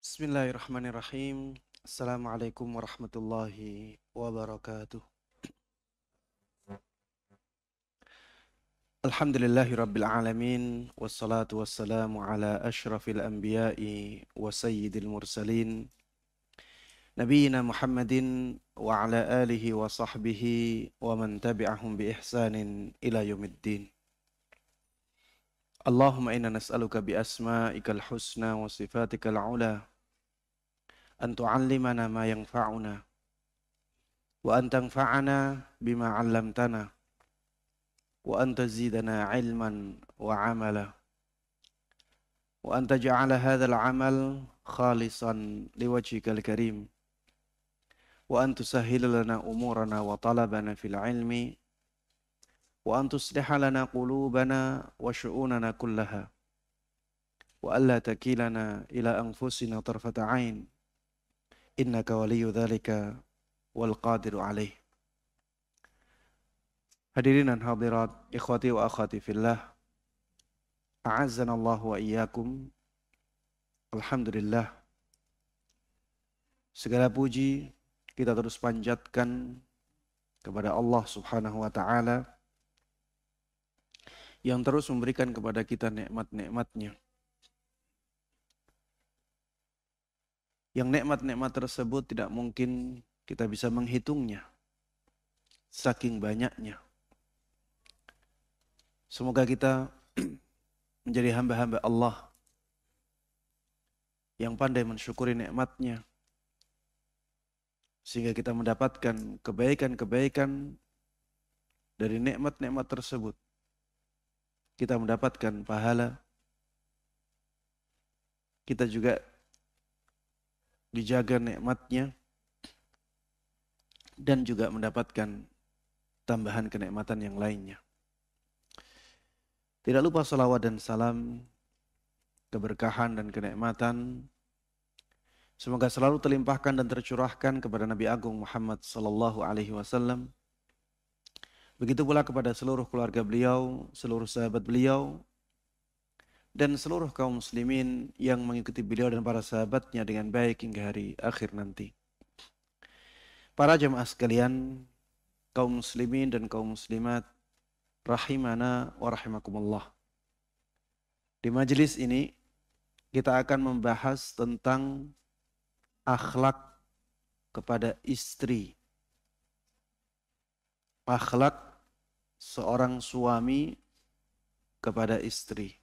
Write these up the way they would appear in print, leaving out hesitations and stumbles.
Bismillahirrahmanirrahim. Assalamualaikum warahmatullahi wabarakatuh. Alhamdulillahi rabbil alamin. Wassalatu wassalamu ala ashrafil anbiya'i wa sayyidil mursalin. Nabiyyina Muhammadin wa ala alihi wa sahbihi wa man tabi'ahum bi ihsanin ila yaumiddin. Allahumma inna nas'aluka bi asma'ikal husna wa sifatikal ula an tu'allimana ma yanfa'una wa an tanfa'ana bima 'allamtana wa an tazidana 'ilman wa 'amala wa an taj'ala hadzal 'amal khalisan liwajhikal karim wa an tusahhila lana umurana wa talabana fil 'ilmi wa an tusliha lana qulubana wa syu'unana kullaha wa alla takilana ila anfusina tarfata 'ain innaka waliyyu dzalika wal qadiru 'alaih. Hadirin dan hadirat, ikhwati wa akhwati fillah, a'azzanallahu wa iyyakum. Alhamdulillah, segala puji kita terus panjatkan kepada Allah Subhanahu wa ta'ala yang terus memberikan kepada kita nikmat-nikmatnya. Yang nikmat-nikmat tersebut tidak mungkin kita bisa menghitungnya, saking banyaknya. Semoga kita menjadi hamba-hamba Allah yang pandai mensyukuri nikmatnya, sehingga kita mendapatkan kebaikan-kebaikan dari nikmat-nikmat tersebut. Kita mendapatkan pahala, kita juga dijaga nikmatnya, dan juga mendapatkan tambahan kenikmatan yang lainnya. Tidak lupa salawat dan salam, keberkahan dan kenikmatan semoga selalu terlimpahkan dan tercurahkan kepada Nabi Agung Muhammad sallallahu alaihi wasallam. Begitu pula kepada seluruh keluarga beliau, seluruh sahabat beliau, dan seluruh kaum muslimin yang mengikuti beliau dan para sahabatnya dengan baik hingga hari akhir nanti. Para jemaah sekalian, kaum muslimin dan kaum muslimat, rahimana wa rahimakumullah. Di majelis ini kita akan membahas tentang akhlak kepada istri. Akhlak seorang suami kepada istri.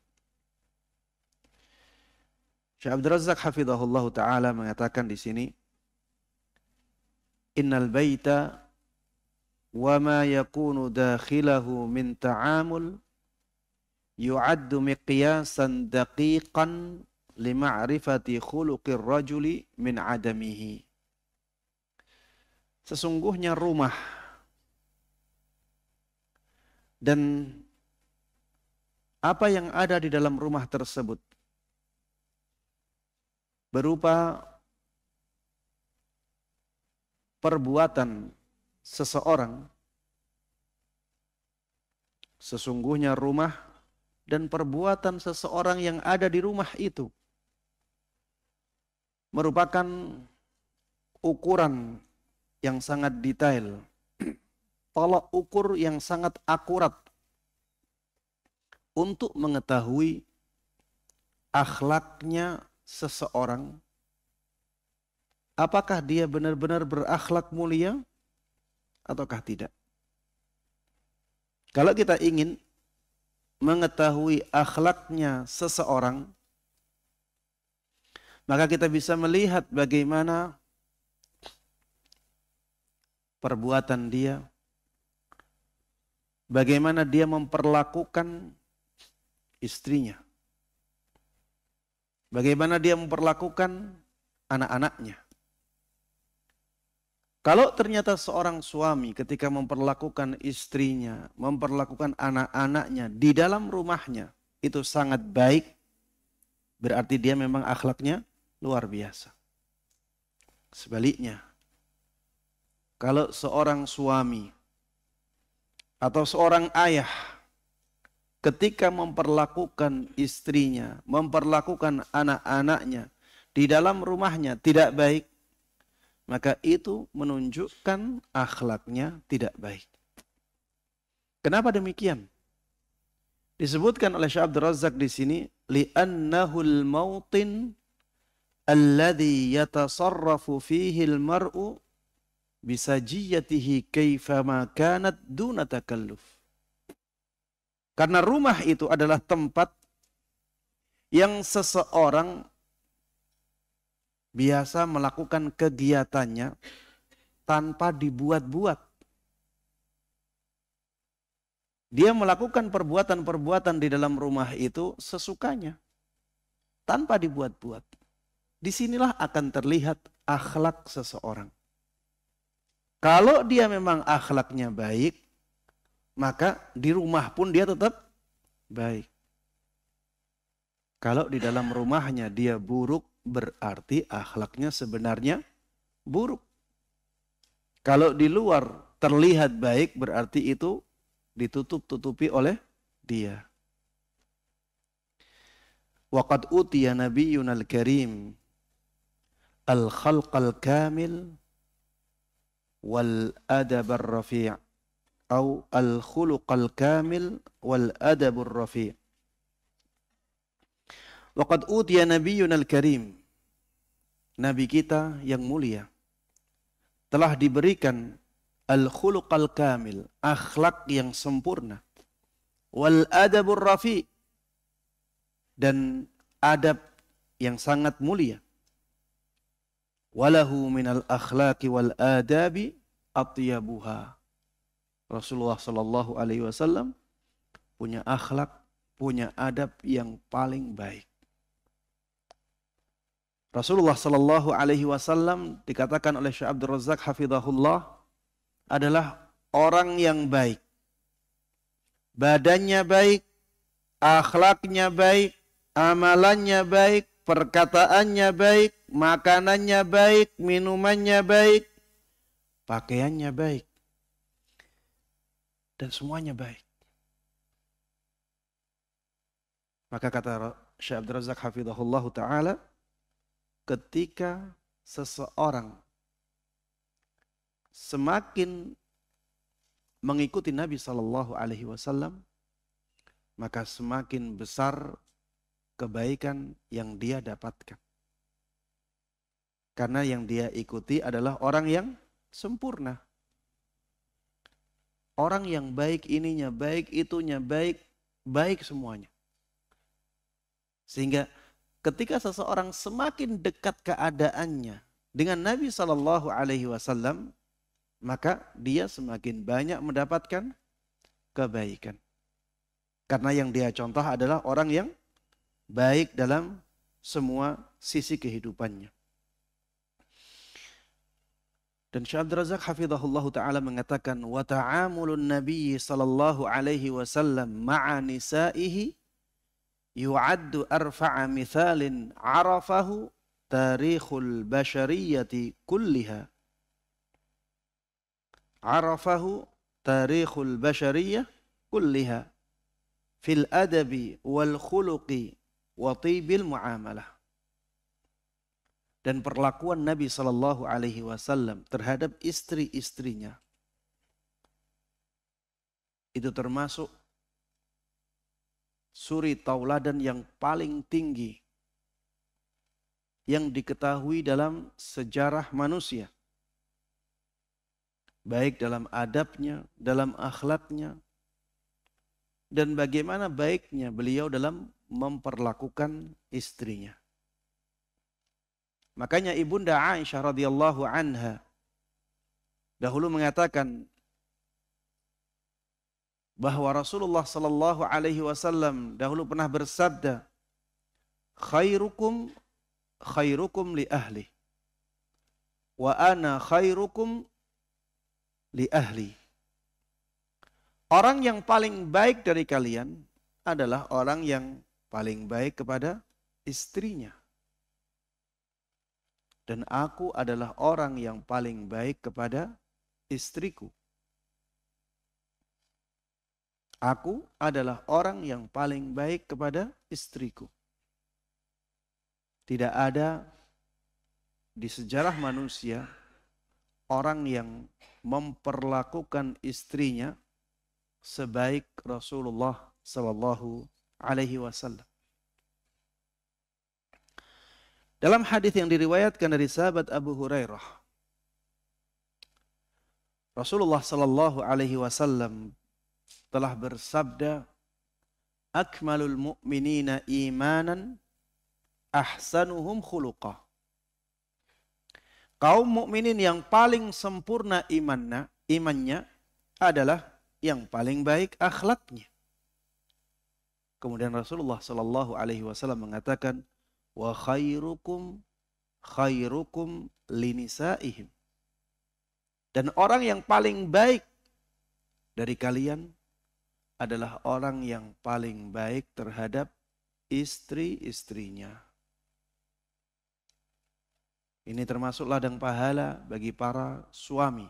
Syekh Abdul Razak hafizahullah taala mengatakan di sini, innal baita wa ma yakunu dakhilahu min ta'amul yu'addu miqyasan daqiqan lima'rifati khuluqir rajuli min adamihi. Sesungguhnya rumah dan apa yang ada di dalam rumah tersebut berupa perbuatan seseorang, sesungguhnya rumah dan perbuatan seseorang yang ada di rumah itu merupakan ukuran yang sangat detail, tolak ukur yang sangat akurat untuk mengetahui akhlaknya seseorang, apakah dia benar-benar berakhlak mulia ataukah tidak. Kalau kita ingin mengetahui akhlaknya seseorang, maka kita bisa melihat bagaimana perbuatan dia, bagaimana dia memperlakukan istrinya, bagaimana dia memperlakukan anak-anaknya. Kalau ternyata seorang suami ketika memperlakukan istrinya, memperlakukan anak-anaknya di dalam rumahnya itu sangat baik, berarti dia memang akhlaknya luar biasa. Sebaliknya, kalau seorang suami atau seorang ayah ketika memperlakukan istrinya, memperlakukan anak-anaknya di dalam rumahnya tidak baik, maka itu menunjukkan akhlaknya tidak baik. Kenapa demikian? Disebutkan oleh Syekh Abdul Razak di sini, li'annahul mautin alladhi yatasarrafu fihi al-mar'u bisajiyatihi kaifama kanat duna takalluf. Karena rumah itu adalah tempat yang seseorang biasa melakukan kegiatannya tanpa dibuat-buat. Dia melakukan perbuatan-perbuatan di dalam rumah itu sesukanya, tanpa dibuat-buat. Disinilah akan terlihat akhlak seseorang. Kalau dia memang akhlaknya baik, maka di rumah pun dia tetap baik. Kalau di dalam rumahnya dia buruk, berarti akhlaknya sebenarnya buruk. Kalau di luar terlihat baik, berarti itu ditutup-tutupi oleh dia. Waqad utiya nabiyyunal karim al-khalqal kamil wal adab ar-rafi' atau al-khuluqal kamil wal adab ar-rafi'. Waqad utiya nabiyyunal karim, nabi kita yang mulia telah diberikan al-khuluqal kamil, akhlak yang sempurna, wal adabur rafi, dan adab yang sangat mulia. Walahu minal akhlaqi wal adabi atyabuha. Rasulullah sallallahu alaihi wasallam punya akhlak, punya adab yang paling baik. Rasulullah sallallahu alaihi wasallam dikatakan oleh Syekh Abdul Razak hafizahullah adalah orang yang baik. Badannya baik, akhlaknya baik, amalannya baik, perkataannya baik, makanannya baik, minumannya baik, pakaiannya baik. Dan semuanya baik. Maka kata Syekh Abdul Razak hafizahullah ta'ala, ketika seseorang semakin mengikuti Nabi Sallallahu Alaihi Wasallam, maka semakin besar kebaikan yang dia dapatkan. Karena yang dia ikuti adalah orang yang sempurna. Orang yang baik ininya, baik itunya, baik, baik semuanya. Sehingga ketika seseorang semakin dekat keadaannya dengan Nabi Sallallahu Alaihi Wasallam, maka dia semakin banyak mendapatkan kebaikan. Karena yang dia contoh adalah orang yang baik dalam semua sisi kehidupannya. Dan Syekh Abdul Razak hafizahullah ta'ala mengatakan, wa ta'amulun Nabi sallallahu alaihi wasallam ma'a nisaihi yu'addu arfa'a mithalin arafahu tarikhul bashariyati kulliha. Arafahu tarikhul bashariyah kulliha fil adabi wal khuluqi wa tibil muamalah. Dan perlakuan Nabi Sallallahu Alaihi Wasallam terhadap istri-istrinya itu termasuk suri tauladan yang paling tinggi yang diketahui dalam sejarah manusia. Baik dalam adabnya, dalam akhlaknya, dan bagaimana baiknya beliau dalam memperlakukan istrinya. Makanya Ibunda Aisyah radhiyallahu anha dahulu mengatakan bahwa Rasulullah sallallahu alaihi wasallam dahulu pernah bersabda, khairukum khairukum li ahli wa ana khairukum li ahli. Orang yang paling baik dari kalian adalah orang yang paling baik kepada istrinya. Dan aku adalah orang yang paling baik kepada istriku. Aku adalah orang yang paling baik kepada istriku. Tidak ada di sejarah manusia orang yang memperlakukan istrinya sebaik Rasulullah Sallallahu Alaihi Wasallam. Dalam hadis yang diriwayatkan dari sahabat Abu Hurairah, Rasulullah Sallallahu Alaihi Wasallam telah bersabda, "Akmalul mu'minina imanan, ahsanuhum khuluqah." Kaum mukminin yang paling sempurna imannya adalah yang paling baik akhlaknya. Kemudian Rasulullah Sallallahu Alaihi Wasallam mengatakan, wa khairukum linisaihim. Dan orang yang paling baik dari kalian adalah orang yang paling baik terhadap istri-istrinya. Ini termasuk ladang pahala bagi para suami.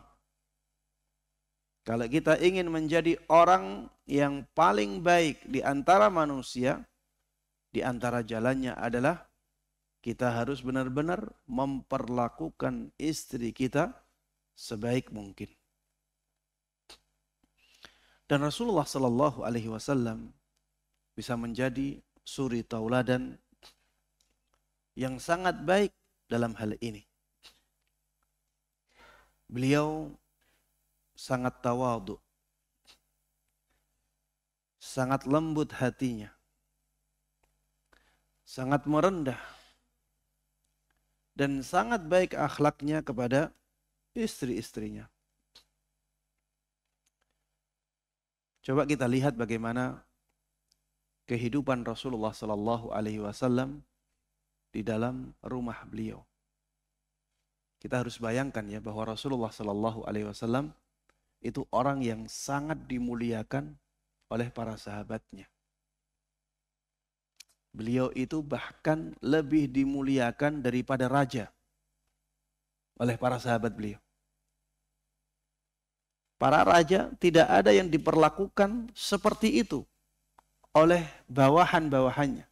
Kalau kita ingin menjadi orang yang paling baik di antara manusia, di antara jalannya adalah kita harus benar-benar memperlakukan istri kita sebaik mungkin. Dan Rasulullah Sallallahu Alaihi Wasallam bisa menjadi suri tauladan yang sangat baik dalam hal ini. Beliau sangat tawadhu, sangat lembut hatinya, sangat merendah, dan sangat baik akhlaknya kepada istri-istrinya. Coba kita lihat bagaimana kehidupan Rasulullah Sallallahu Alaihi Wasallam di dalam rumah beliau. Kita harus bayangkan ya bahwa Rasulullah Sallallahu Alaihi Wasallam itu orang yang sangat dimuliakan oleh para sahabatnya. Beliau itu bahkan lebih dimuliakan daripada raja oleh para sahabat beliau. Para raja tidak ada yang diperlakukan seperti itu oleh bawahan-bawahannya.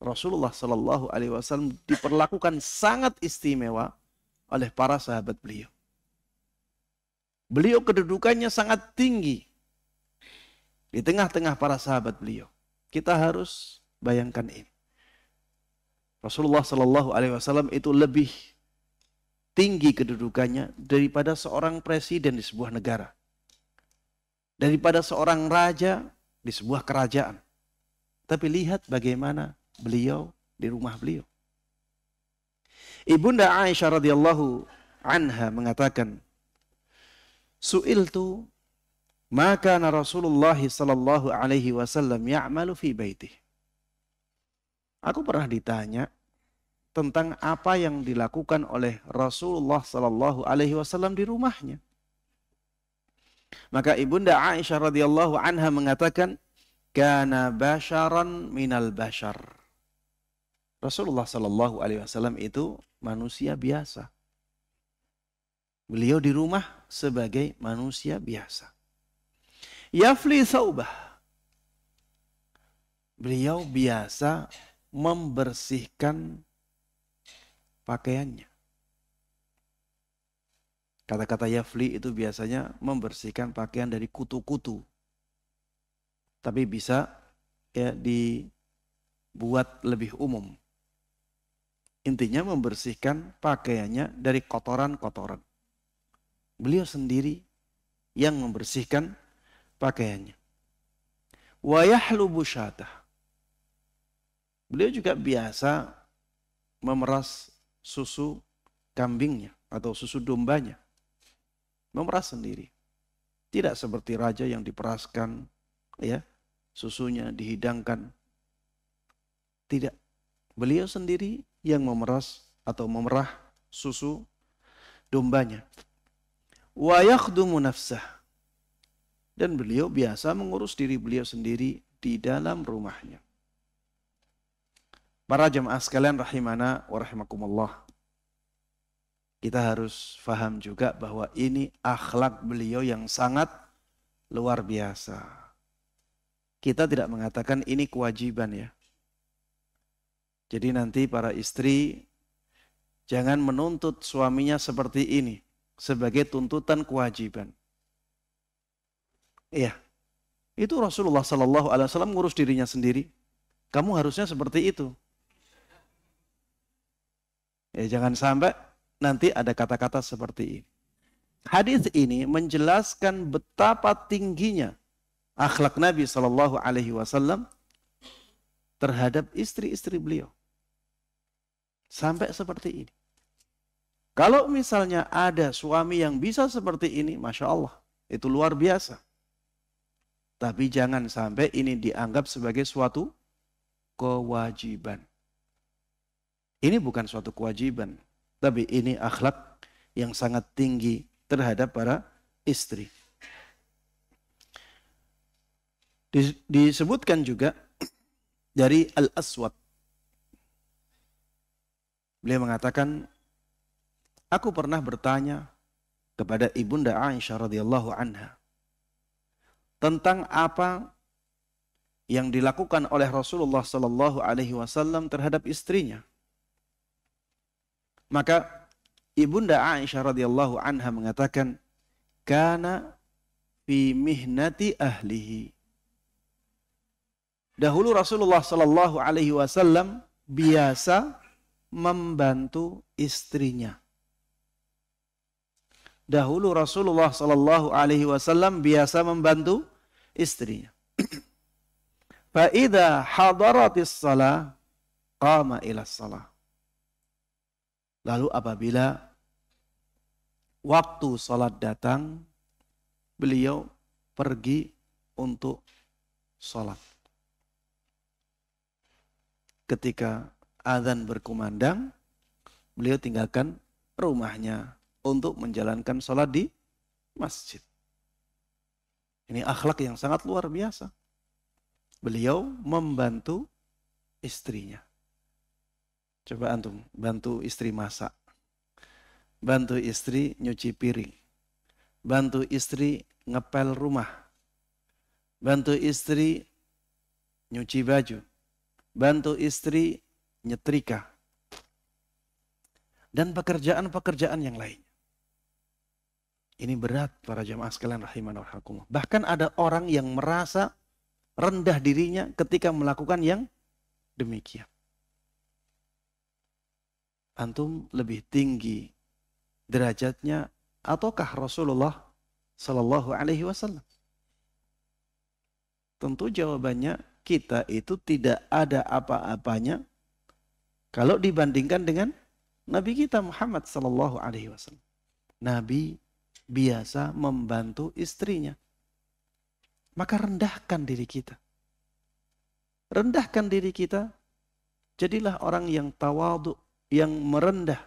Rasulullah Sallallahu Alaihi Wasallam diperlakukan sangat istimewa oleh para sahabat beliau. Beliau kedudukannya sangat tinggi di tengah-tengah para sahabat beliau. Kita harus bayangkan ini. Rasulullah Sallallahu Alaihi Wasallam itu lebih tinggi kedudukannya daripada seorang presiden di sebuah negara, daripada seorang raja di sebuah kerajaan. Tapi lihat bagaimana beliau di rumah beliau. Ibunda Aisyah radhiyallahu anha mengatakan, "Su'iltu ma kana Rasulullah sallallahu alaihi wasallam ya'malu fi baitihi." Aku pernah ditanya tentang apa yang dilakukan oleh Rasulullah sallallahu alaihi wasallam di rumahnya. Maka Ibunda Aisyah radhiyallahu anha mengatakan, "Kana basyaran minal bashar." Rasulullah sallallahu alaihi wasallam itu manusia biasa. Beliau di rumah sebagai manusia biasa. Yafli saubah. Beliau biasa membersihkan pakaiannya. Kata-kata yafli itu biasanya membersihkan pakaian dari kutu-kutu. Tapi bisa ya dibuat lebih umum. Intinya membersihkan pakaiannya dari kotoran-kotoran. Beliau sendiri yang membersihkan pakaiannya. Wa yahlubu syatah. Beliau juga biasa memeras susu kambingnya atau susu dombanya. Memeras sendiri. Tidak seperti raja yang diperaskan, ya, susunya dihidangkan. Tidak. Beliau sendiri yang memeras atau memerah susu dombanya. Wa yakhdumu nafsah. Dan beliau biasa mengurus diri beliau sendiri di dalam rumahnya. Para jemaah sekalian rahimana wa rahimakumullah. Kita harus faham juga bahwa ini akhlak beliau yang sangat luar biasa. Kita tidak mengatakan ini kewajiban ya. Jadi nanti para istri Jangan menuntut suaminya seperti ini sebagai tuntutan kewajiban. Iya, itu Rasulullah Sallallahu Alaihi Wasallam ngurus dirinya sendiri. Kamu harusnya seperti itu. Ya, jangan sampai nanti ada kata-kata seperti ini. Hadis ini menjelaskan betapa tingginya akhlak Nabi Sallallahu Alaihi Wasallam terhadap istri-istri beliau. Sampai seperti ini. Kalau misalnya ada suami yang bisa seperti ini, Masya Allah, itu luar biasa. Tapi jangan sampai ini dianggap sebagai suatu kewajiban. Ini bukan suatu kewajiban, tapi ini akhlak yang sangat tinggi terhadap para istri. Disebutkan juga dari Al-Aswad. Beliau mengatakan, aku pernah bertanya kepada Ibunda Aisyah radhiyallahu anha tentang apa yang dilakukan oleh Rasulullah sallallahu alaihi wasallam terhadap istrinya. Maka Ibunda Aisyah radhiyallahu anha mengatakan, kana fi mihnati ahlihi. Dahulu Rasulullah sallallahu alaihi wasallam biasa membantu istrinya. Dahulu Rasulullah sallallahu alaihi wasallam biasa membantu istrinya. Fa idza hadaratis shalah qama ila shalah. Lalu apabila waktu salat datang, beliau pergi untuk salat. Ketika azan berkumandang, beliau tinggalkan rumahnya untuk menjalankan sholat di masjid. Ini akhlak yang sangat luar biasa. Beliau membantu istrinya. Coba antum, bantu istri masak. Bantu istri nyuci piring. Bantu istri ngepel rumah. Bantu istri nyuci baju. Bantu istri nyetrika. Dan pekerjaan-pekerjaan yang lain. Ini berat para jamaah sekalian rahimana wa rahimakumullah. Bahkan ada orang yang merasa rendah dirinya ketika melakukan yang demikian. Antum lebih tinggi derajatnya ataukah Rasulullah Sallallahu Alaihi Wasallam? Tentu jawabannya kita itu tidak ada apa-apanya kalau dibandingkan dengan Nabi kita Muhammad Sallallahu Alaihi Wasallam. Nabi biasa membantu istrinya. Maka rendahkan diri kita. Rendahkan diri kita. Jadilah orang yang tawadhu, yang merendah.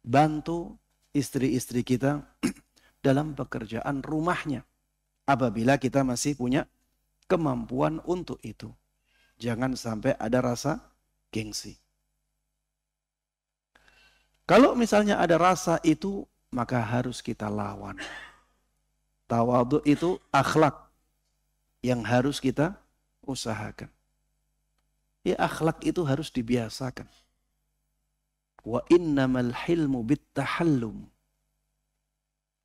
Bantu istri-istri kita dalam pekerjaan rumahnya. Apabila kita masih punya kemampuan untuk itu. Jangan sampai ada rasa gengsi. Kalau misalnya ada rasa itu, maka harus kita lawan. Tawadhu itu akhlak yang harus kita usahakan. Ya, akhlak itu harus dibiasakan. Wa innamal hilmu bittahallum.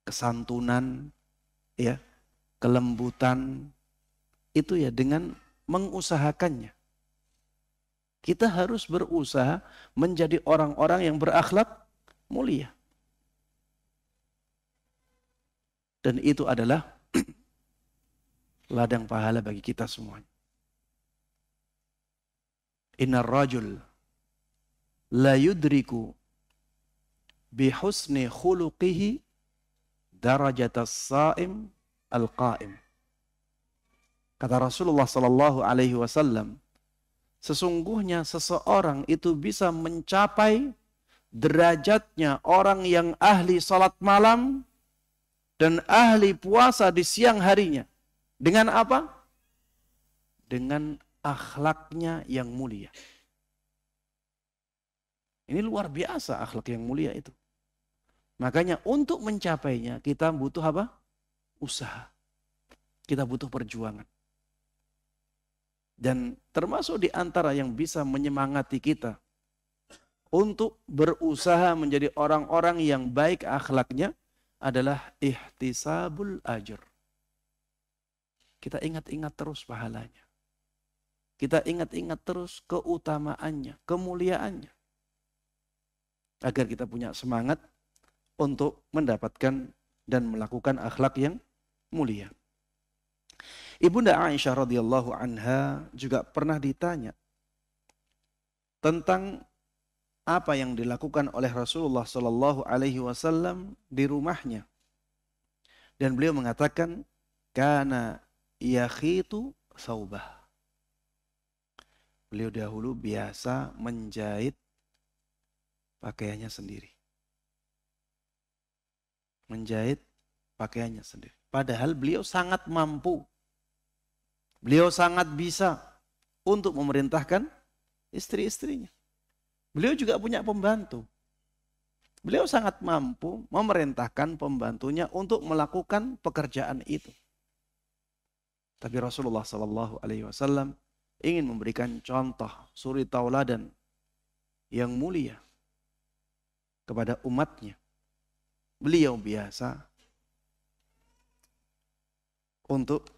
Kesantunan, ya, kelembutan itu ya dengan mengusahakannya. Kita harus berusaha menjadi orang-orang yang berakhlak mulia. Dan itu adalah ladang pahala bagi kita semuanya. Innar rajul la yudriku bihusni khuluqihi darajatas saim al-qaim. Kata Rasulullah sallallahu alaihi wasallam, sesungguhnya seseorang itu bisa mencapai derajatnya orang yang ahli salat malam dan ahli puasa di siang harinya. Dengan apa? Dengan akhlaknya yang mulia. Ini luar biasa akhlak yang mulia itu. Makanya untuk mencapainya kita butuh apa? Usaha. Kita butuh perjuangan. Dan termasuk di antara yang bisa menyemangati kita untuk berusaha menjadi orang-orang yang baik akhlaknya adalah ihtisabul ajr. Kita ingat-ingat terus pahalanya. Kita ingat-ingat terus keutamaannya, kemuliaannya. Agar kita punya semangat untuk mendapatkan dan melakukan akhlak yang mulia. Ibunda Aisyah radhiyallahu anha juga pernah ditanya tentang apa yang dilakukan oleh Rasulullah sallallahu alaihi wasallam di rumahnya. Dan beliau mengatakan, kana yakhitu thawbah. Beliau dahulu biasa menjahit pakaiannya sendiri. Menjahit pakaiannya sendiri. Padahal beliau sangat mampu. Beliau sangat bisa untuk memerintahkan istri-istrinya. Beliau juga punya pembantu. Beliau sangat mampu memerintahkan pembantunya untuk melakukan pekerjaan itu. Tapi Rasulullah Sallallahu Alaihi Wasallam ingin memberikan contoh suri tauladan yang mulia kepada umatnya. Beliau biasa untuk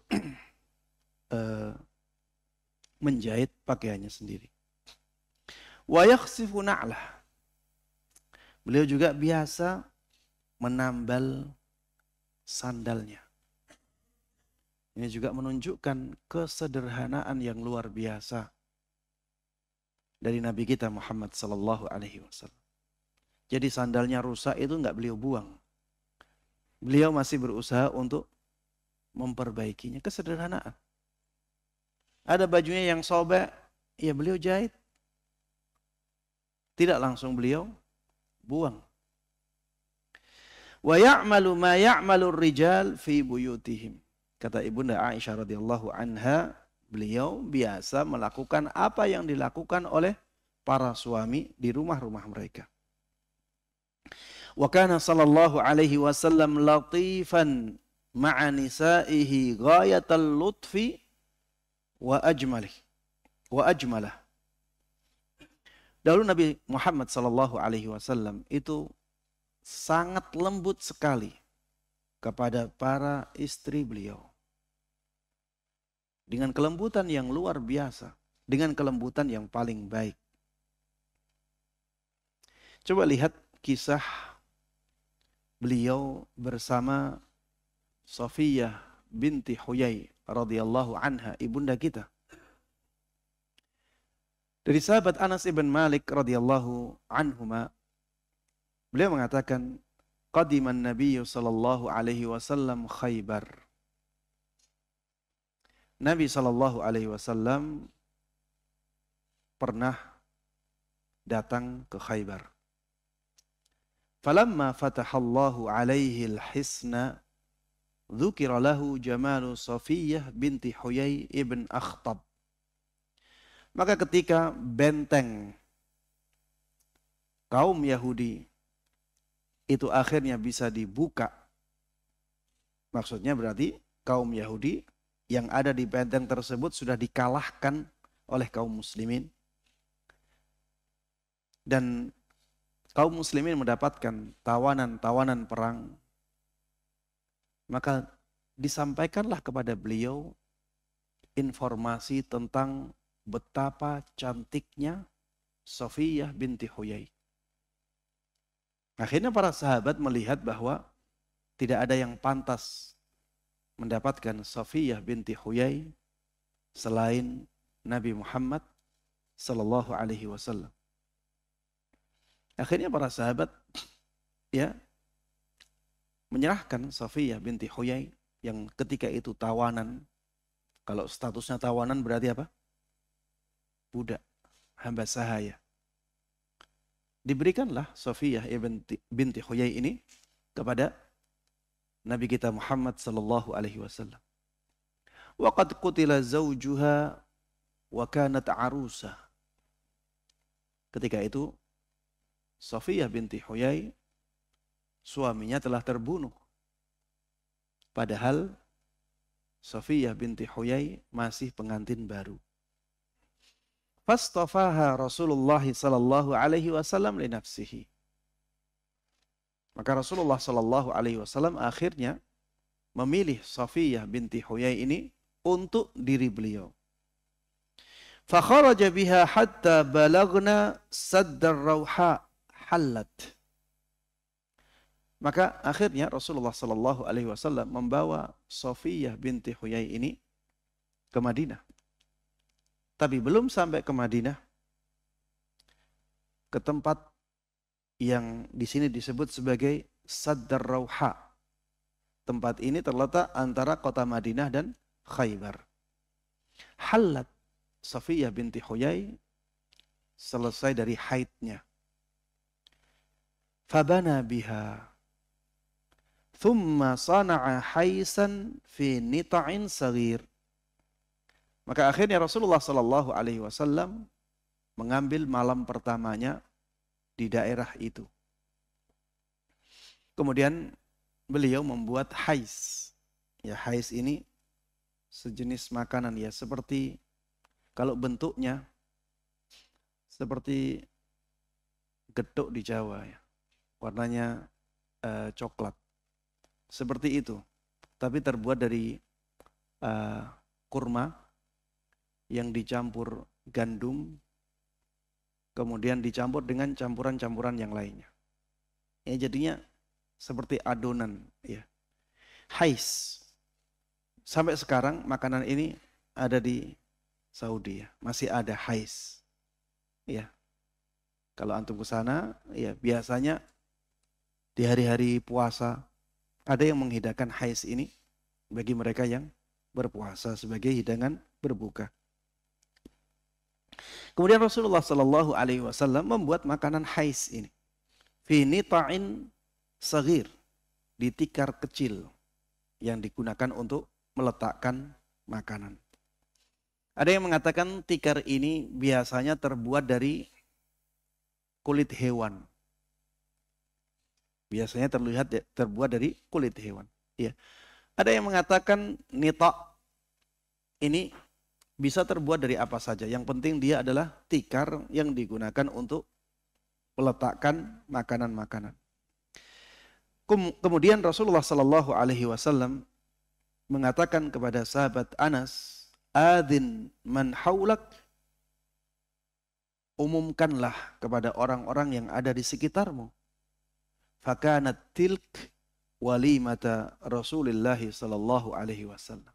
menjahit pakaiannya sendiri. Wa yakhsifu na'lah. Beliau juga biasa menambal sandalnya. Ini juga menunjukkan kesederhanaan yang luar biasa dari Nabi kita Muhammad sallallahu alaihi wasallam. Jadi sandalnya rusak itu enggak beliau buang. Beliau masih berusaha untuk memperbaikinya, kesederhanaan. Ada bajunya yang sobek, ya beliau jahit. Tidak langsung beliau buang. Wa ya'malu ma ya'malu rijal fi buyutihim. Kata Ibunda Aisyah radhiyallahu anha, beliau biasa melakukan apa yang dilakukan oleh para suami di rumah-rumah mereka. Wa kana sallallahu alaihi wasallam latifan ma'a nisaihi ghayatal lutfi wa ajmalah. Dahulu Nabi Muhammad sallallahu alaihi wasallam itu sangat lembut sekali kepada para istri beliau. Dengan kelembutan yang luar biasa, dengan kelembutan yang paling baik. Coba lihat kisah beliau bersama Safiyah binti Huyai radhiyallahu anha, ibunda kita. Dari sahabat Anas ibn Malik radhiyallahu anhuma, beliau mengatakan, qadiman Nabi sallallahu alaihi wasallam Khaybar. Nabi sallallahu alaihi wasallam pernah datang ke Khaybar. Falamma fatahallahu alaihi al-hisna dzukira lahu jamalu Safiyah binti Huyai ibn Akhtab. Maka ketika benteng kaum Yahudi itu akhirnya bisa dibuka, maksudnya berarti kaum Yahudi yang ada di benteng tersebut sudah dikalahkan oleh kaum muslimin, dan kaum muslimin mendapatkan tawanan-tawanan perang, maka disampaikanlah kepada beliau informasi tentang betapa cantiknya Safiyah binti Huyai. Akhirnya para sahabat melihat bahwa tidak ada yang pantas mendapatkan Safiyah binti Huyai selain Nabi Muhammad sallallahu alaihi wasallam. Akhirnya para sahabat menyerahkan Safiyah binti Huyai yang ketika itu tawanan. Kalau statusnya tawanan berarti apa? Budak, hamba sahaya. Diberikanlah Safiyah binti Huyai ini kepada Nabi kita Muhammad sallallahu alaihi wasallam. Wa qad qutila zawjuha wa kanat arusa. Ketika itu Safiyah binti Huyai, suaminya telah terbunuh. Padahal Safiyah binti Huyai masih pengantin baru. fastafaha Rasulullah sallallahu alaihi wasallam li nafsihi. Maka Rasulullah sallallahu alaihi wasallam akhirnya memilih Safiyah binti Huyai ini untuk diri beliau. Fa kharaja biha hatta balagna saddar rauha halat. Maka akhirnya Rasulullah sallallahu alaihi wasallam membawa Safiyah binti Huyai ini ke Madinah. Tapi belum sampai ke Madinah, ke tempat yang di sini disebut sebagai Saddar Rauha. Tempat ini terletak antara kota Madinah dan Khaybar. Halat Safiyah binti Huyai selesai dari haidnya. Fabana biha. Thumma sana'a haisan fi nita'in saghir. Maka akhirnya Rasulullah Sallallahu Alaihi Wasallam mengambil malam pertamanya di daerah itu. Kemudian beliau membuat hais. Ya, hais ini sejenis makanan ya, seperti kalau bentuknya seperti getuk di Jawa ya. Warnanya coklat. Seperti itu. Tapi terbuat dari kurma yang dicampur gandum, kemudian dicampur dengan campuran-campuran yang lainnya. Ya, jadinya seperti adonan. Ya. Hais. Sampai sekarang makanan ini ada di Saudi ya, masih ada hais. Ya. Kalau antum ke sana, ya biasanya di hari-hari puasa ada yang menghidangkan hais ini bagi mereka yang berpuasa sebagai hidangan berbuka. Kemudian Rasulullah Sallallahu Alaihi Wasallam membuat makanan hais ini fi nita'in saghir, di tikar kecil yang digunakan untuk meletakkan makanan. Ada yang mengatakan tikar ini biasanya terbuat dari kulit hewan. Biasanya terbuat dari kulit hewan. Ya. Ada yang mengatakan nita' ini bisa terbuat dari apa saja. Yang penting dia adalah tikar yang digunakan untuk meletakkan makanan-makanan. Kemudian Rasulullah Sallallahu Alaihi Wasallam mengatakan kepada sahabat Anas, "Adzin man haulak." Umumkanlah kepada orang-orang yang ada di sekitarmu. Fakanat tilk walimata Rasulullah Sallallahu Alaihi Wasallam.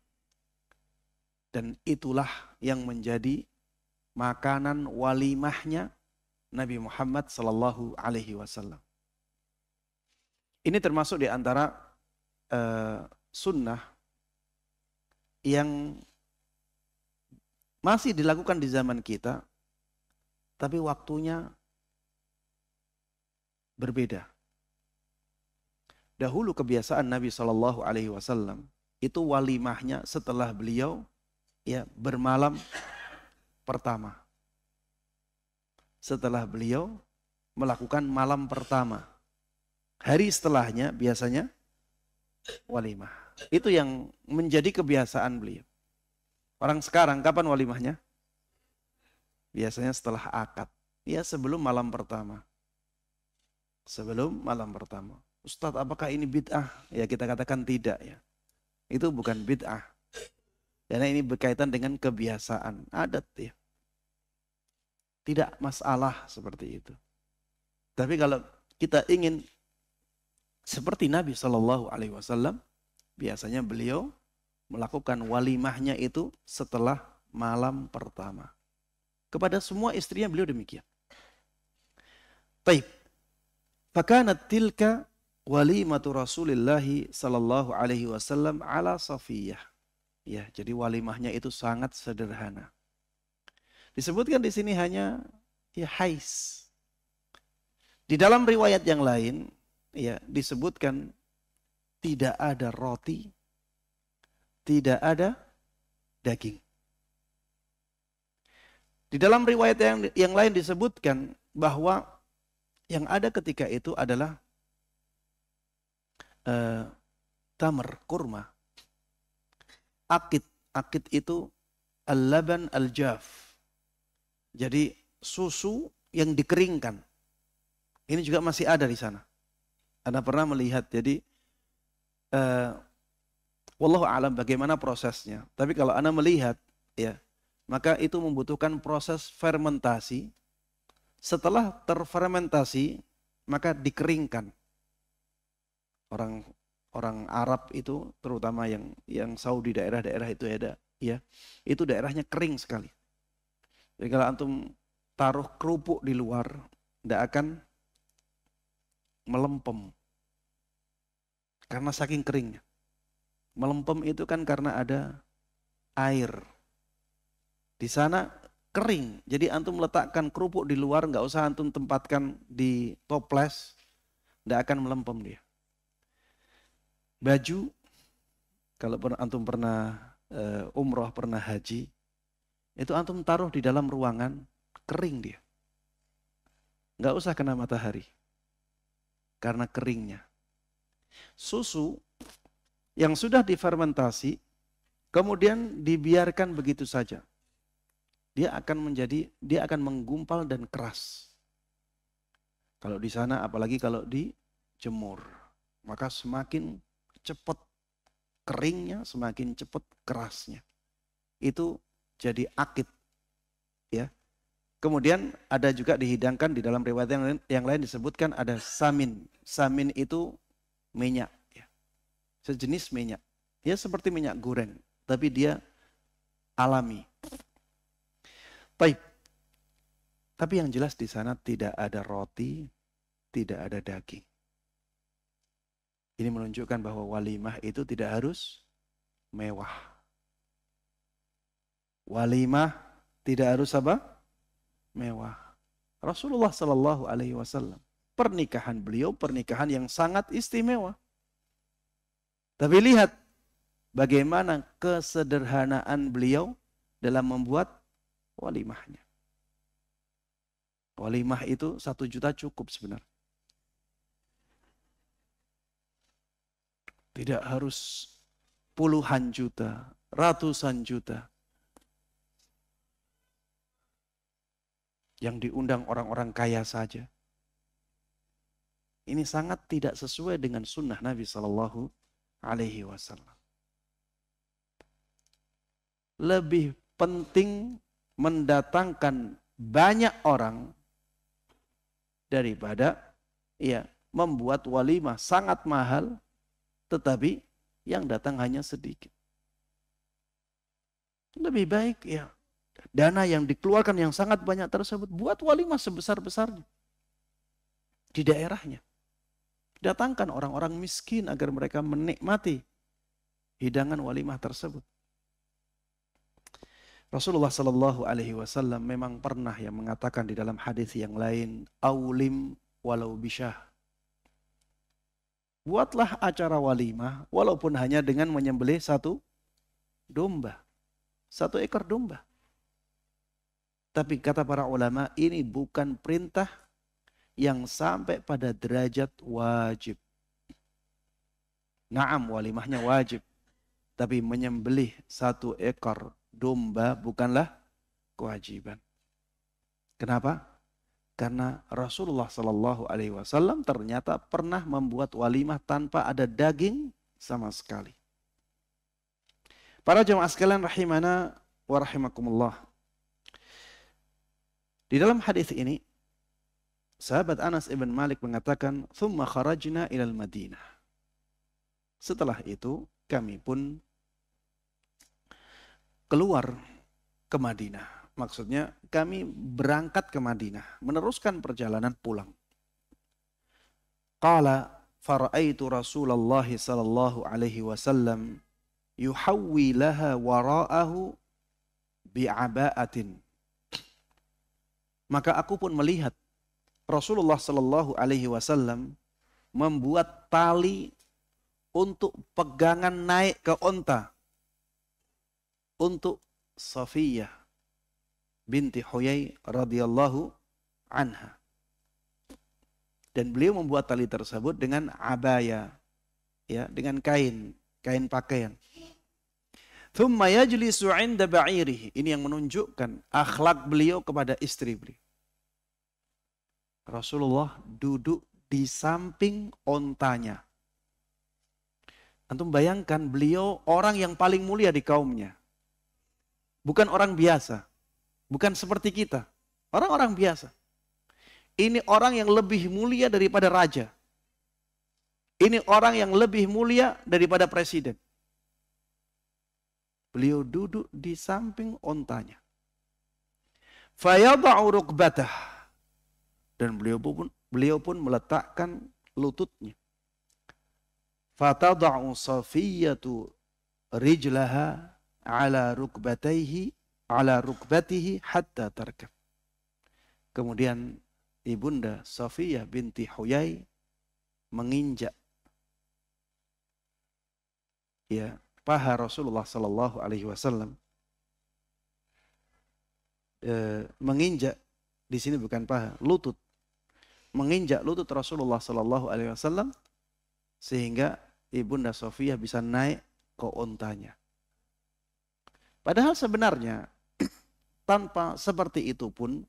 Dan itulah yang menjadi makanan walimahnya Nabi Muhammad Sallallahu Alaihi Wasallam. Ini termasuk di antara sunnah yang masih dilakukan di zaman kita, tapi waktunya berbeda. Dahulu kebiasaan Nabi Sallallahu Alaihi Wasallam itu walimahnya setelah beliau ya bermalam pertama. Setelah beliau melakukan malam pertama, hari setelahnya biasanya walimah. Itu yang menjadi kebiasaan beliau. Orang sekarang kapan walimahnya? Biasanya setelah akad. Ya sebelum malam pertama. Sebelum malam pertama. Ustadz, apakah ini bid'ah? Ya kita katakan tidak ya. Itu bukan bid'ah. Karena ini berkaitan dengan kebiasaan, adat ya. Tidak masalah seperti itu. Tapi kalau kita ingin seperti Nabi Shallallahu Alaihi Wasallam, biasanya beliau melakukan walimahnya itu setelah malam pertama. Kepada semua istrinya beliau demikian. Baik. Fakanat tilka walimatu Rasulillah Sallallahu Alaihi Wasallam ala Safiyah. Ya, jadi walimahnya itu sangat sederhana. Disebutkan di sini hanya ya hais. Di dalam riwayat yang lain ya disebutkan tidak ada roti, tidak ada daging. Di dalam riwayat yang lain disebutkan bahwa yang ada ketika itu adalah tamar, kurma. Akid itu al-laban al-jaf. Jadi susu yang dikeringkan. Ini juga masih ada di sana. Anda pernah melihat, jadi wallahu a'lam bagaimana prosesnya. Tapi kalau Anda melihat, ya, maka itu membutuhkan proses fermentasi. Setelah terfermentasi, maka dikeringkan. Orang Arab itu, terutama yang Saudi, daerah-daerah itu ada, ya, itu daerahnya kering sekali. Jadi kalau antum taruh kerupuk di luar, tidak akan melempem karena saking keringnya. Melempem itu kan karena ada air. Di sana kering. Jadi antum letakkan kerupuk di luar, nggak usah antum tempatkan di toples, nggak akan melempem dia. Baju, kalau antum pernah umroh, pernah haji, itu antum taruh di dalam ruangan, kering dia. Nggak usah kena matahari. Karena keringnya. Susu yang sudah difermentasi, kemudian dibiarkan begitu saja. Dia akan menggumpal dan keras. Kalau di sana, apalagi kalau dijemur, maka semakin cepat keringnya, semakin cepat kerasnya. Itu jadi akid, ya. Kemudian ada juga dihidangkan di dalam riwayat yang lain disebutkan ada samin. Samin itu minyak, ya. Sejenis minyak. Ya seperti minyak goreng, tapi dia alami. Baik. Tapi yang jelas di sana tidak ada roti, tidak ada daging. Ini menunjukkan bahwa walimah itu tidak harus mewah. Walimah tidak harus apa? Mewah. Rasulullah Sallallahu Alaihi Wasallam, pernikahan beliau pernikahan yang sangat istimewa. Tapi lihat bagaimana kesederhanaan beliau dalam membuat walimahnya. Walimah itu 1 juta cukup sebenarnya. Tidak harus puluhan juta, ratusan juta. Yang diundang orang-orang kaya saja. Ini sangat tidak sesuai dengan sunnah Nabi Sallallahu Alaihi Wasallam. Lebih penting mendatangkan banyak orang daripada membuat walimah sangat mahal, tetapi yang datang hanya sedikit. Lebih baik dana yang dikeluarkan yang sangat banyak tersebut, buat walimah sebesar-besarnya di daerahnya. Datangkan orang-orang miskin agar mereka menikmati hidangan walimah tersebut. Rasulullah Sallallahu Alaihi Wasallam memang pernah mengatakan di dalam hadis yang lain, aulim walau bisyah. Buatlah acara walimah walaupun hanya dengan menyembelih 1 domba, 1 ekor domba. Tapi kata para ulama, ini bukan perintah yang sampai pada derajat wajib. Naam, walimahnya wajib. Tapi menyembelih 1 ekor domba bukanlah kewajiban. Kenapa? Karena Rasulullah Sallallahu Alaihi Wasallam ternyata pernah membuat walimah tanpa ada daging sama sekali. Para jemaah sekalian rahimana wa rahimakumullah. Di dalam hadis ini, sahabat Anas ibn Malik mengatakan, "Tsumma kharajna ilal Madinah." Setelah itu, kami pun keluar ke Madinah. Maksudnya, kami berangkat ke Madinah, meneruskan perjalanan pulang. Qala fara'aitu Rasulullah sallallahu alaihi wasallam yuhawwi laha wara'ahu bi'aba'atin. Maka aku pun melihat Rasulullah Sallallahu Alaihi Wasallam membuat tali untuk pegangan naik ke onta untuk Safiyah binti Huyai radhiyallahu anha. Dan beliau membuat tali tersebut dengan abaya, dengan kain pakaian. Thumma yajlisu 'inda ba'irihi. Ini yang menunjukkan akhlak beliau kepada istri beliau. Rasulullah duduk di samping ontanya. Antum bayangkan beliau orang yang paling mulia di kaumnya. Bukan orang biasa. Bukan seperti kita. Orang-orang biasa. Ini orang yang lebih mulia daripada raja. Ini orang yang lebih mulia daripada presiden. Beliau duduk di samping ontanya. Fayada'u rukbatah. Dan beliau pun meletakkan lututnya. Fatada'u Safiyyatu rijlaha ala rukbatihi hatta tarkab. Kemudian Ibunda Safiyah binti Huyai menginjak paha Rasulullah sallallahu alaihi wasallam. Menginjak di sini bukan paha, lutut. Menginjak lutut Rasulullah sallallahu alaihi wasallam sehingga Ibunda Safiyah bisa naik ke ontanya. Padahal sebenarnya tanpa seperti itu pun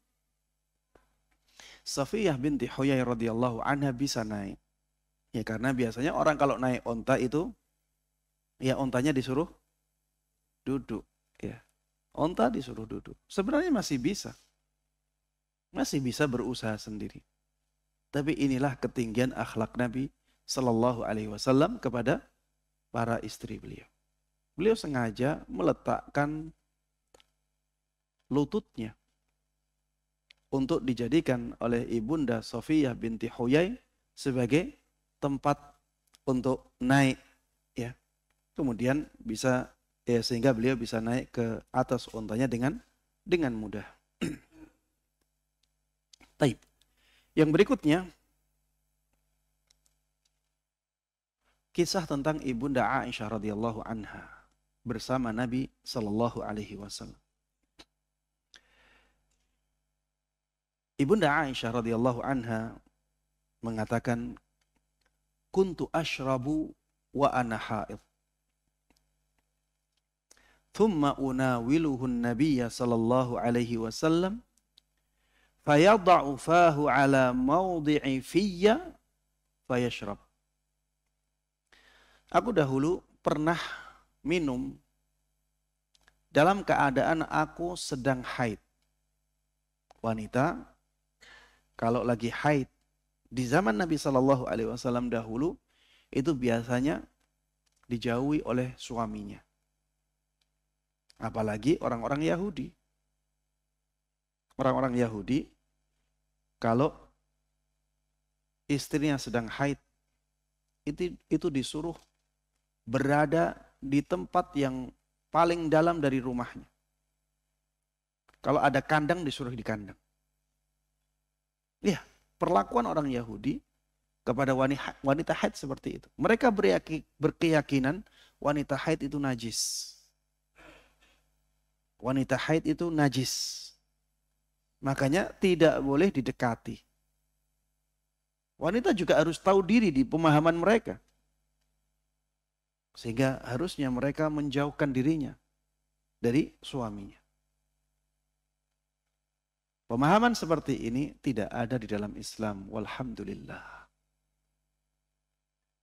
Safiyah binti Huyai radhiyallahu anha bisa naik. Ya karena biasanya orang kalau naik onta itu ya ontanya disuruh duduk, ya. Onta disuruh duduk. Sebenarnya masih bisa. Masih bisa berusaha sendiri. Tapi inilah ketinggian akhlak Nabi sallallahu alaihi wasallam kepada para istri beliau. Beliau sengaja meletakkan lututnya untuk dijadikan oleh Ibunda Safiyah binti Huyai sebagai tempat untuk naik, ya. Kemudian bisa sehingga beliau bisa naik ke atas ontanya dengan mudah. Taib. Yang berikutnya kisah tentang Ibunda Aisyah radhiyallahu anha bersama Nabi sallallahu alaihi wasallam. Ibunda Aisyah radhiyallahu anha mengatakan, "Kuntu ashrabu wa ana haid. Thumma unawiluhu an-nabiyya sallallahu alaihi wasallam fayada'u fahu ala mawdi'i fiyya fayashrab." Aku dahulu pernah minum dalam keadaan aku sedang haid. Wanita kalau lagi haid di zaman Nabi Shallallahu Alaihi Wasallam dahulu itu biasanya dijauhi oleh suaminya. Apalagi orang-orang Yahudi. Orang-orang Yahudi kalau istrinya sedang haid itu disuruh berada di tempat yang paling dalam dari rumahnya. Kalau ada kandang disuruh di kandang. Ya, perlakuan orang Yahudi kepada wanita haid seperti itu. Mereka berkeyakinan wanita haid itu najis. Wanita haid itu najis. Makanya tidak boleh didekati. Wanita juga harus tahu diri di pemahaman mereka. Sehingga harusnya mereka menjauhkan dirinya dari suaminya. Pemahaman seperti ini tidak ada di dalam Islam. Walhamdulillah.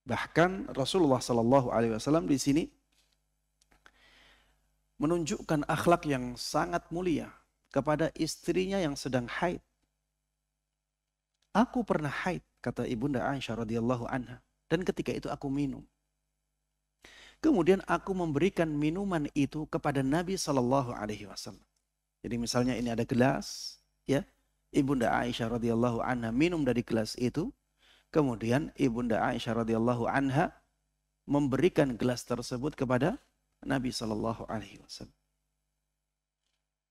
Bahkan Rasulullah Sallallahu Alaihi Wasallam di sini menunjukkan akhlak yang sangat mulia kepada istrinya yang sedang haid. Aku pernah haid, kata Ibunda Aisyah radhiyallahu anha, dan ketika itu aku minum. Kemudian aku memberikan minuman itu kepada Nabi Sallallahu Alaihi Wasallam. Jadi misalnya ini ada gelas, ya, Ibunda Aisyah radhiyallahu anha minum dari gelas itu, kemudian Ibunda Aisyah radhiyallahu anha memberikan gelas tersebut kepada Nabi Sallallahu Alaihi Wasallam.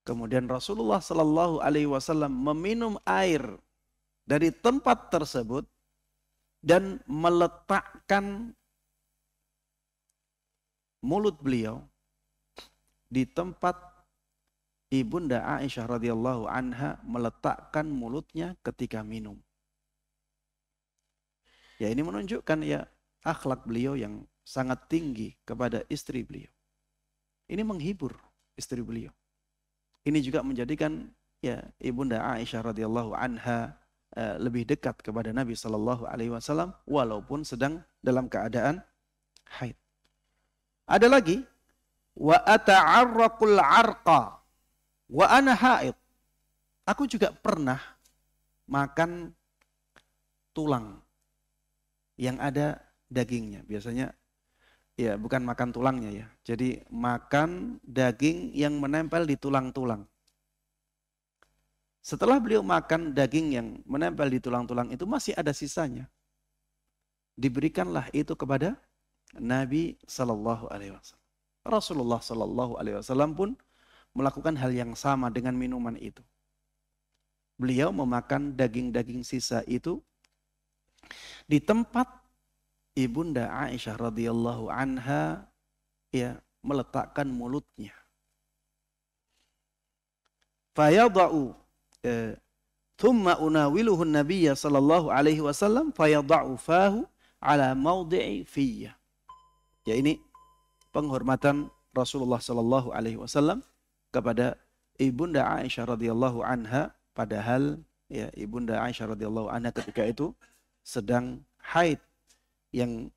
Kemudian Rasulullah Sallallahu Alaihi Wasallam meminum air dari tempat tersebut dan meletakkan mulut beliau di tempat Ibunda Aisyah radhiyallahu anha meletakkan mulutnya ketika minum. Ya, ini menunjukkan ya akhlak beliau yang sangat tinggi kepada istri beliau. Ini menghibur istri beliau. Ini juga menjadikan ya Ibunda Aisyah radhiyallahu anha lebih dekat kepada Nabi Shallallahu Alaihi Wasallam walaupun sedang dalam keadaan haid. Ada lagi, wa ata'arraqul arqa wa ana haid. Aku juga pernah makan tulang yang ada dagingnya. Biasanya ya bukan makan tulangnya ya. Jadi makan daging yang menempel di tulang-tulang. Setelah beliau makan daging yang menempel di tulang-tulang itu masih ada sisanya. Diberikanlah itu kepada Nabi Sallallahu Alaihi Wasallam. Rasulullah Sallallahu Alaihi Wasallam pun melakukan hal yang sama dengan minuman itu. Beliau memakan daging-daging sisa itu di tempat Ibunda Aisyah radhiyallahu anha ya meletakkan mulutnya. Fayada'u thumma unawiluhu an-nabiyya sallallahu alaihi wasallam fayada'u fahu ala mawdi'i fiyya. Ya, ini penghormatan Rasulullah sallallahu alaihi wasallam kepada Ibunda Aisyah radhiyallahu anha, padahal ya Ibunda Aisyah radhiyallahu anha ketika itu sedang haid, yang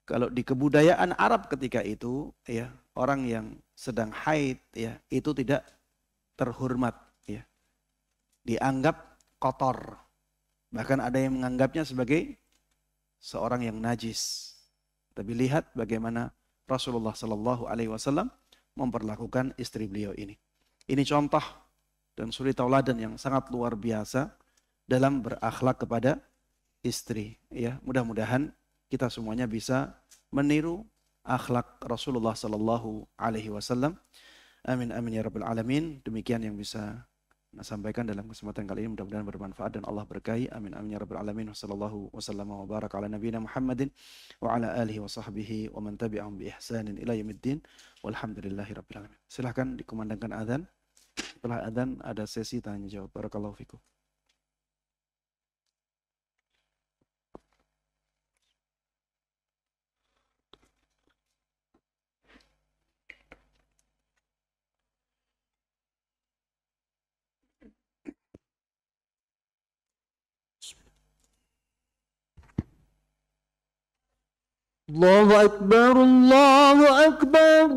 kalau di kebudayaan Arab ketika itu ya orang yang sedang haid ya itu tidak terhormat ya. Dianggap kotor. Bahkan ada yang menganggapnya sebagai seorang yang najis. Tapi lihat bagaimana Rasulullah Sallallahu Alaihi Wasallam memperlakukan istri beliau ini. Ini contoh dan suri tauladan yang sangat luar biasa dalam berakhlak kepada istri. Ya, mudah-mudahan kita semuanya bisa meniru akhlak Rasulullah Sallallahu Alaihi Wasallam. Amin amin ya rabbal alamin. Demikian yang bisa sampaikan dalam kesempatan kali ini, mudah-mudahan bermanfaat dan Allah berkahi. Amin amin ya rabbal alamin. Wassallallahu wasallam wa baraka ala nabiyina Muhammadin wa ala alihi wa sahbihi wa man tabi'ahum bi ihsanin ila yaumiddin. Walhamdulillahi rabbil alamin. Silakan dikumandangkan azan. Setelah azan ada sesi tanya jawab. Barakallahu fikum. Allahu Akbar, Allahu Akbar.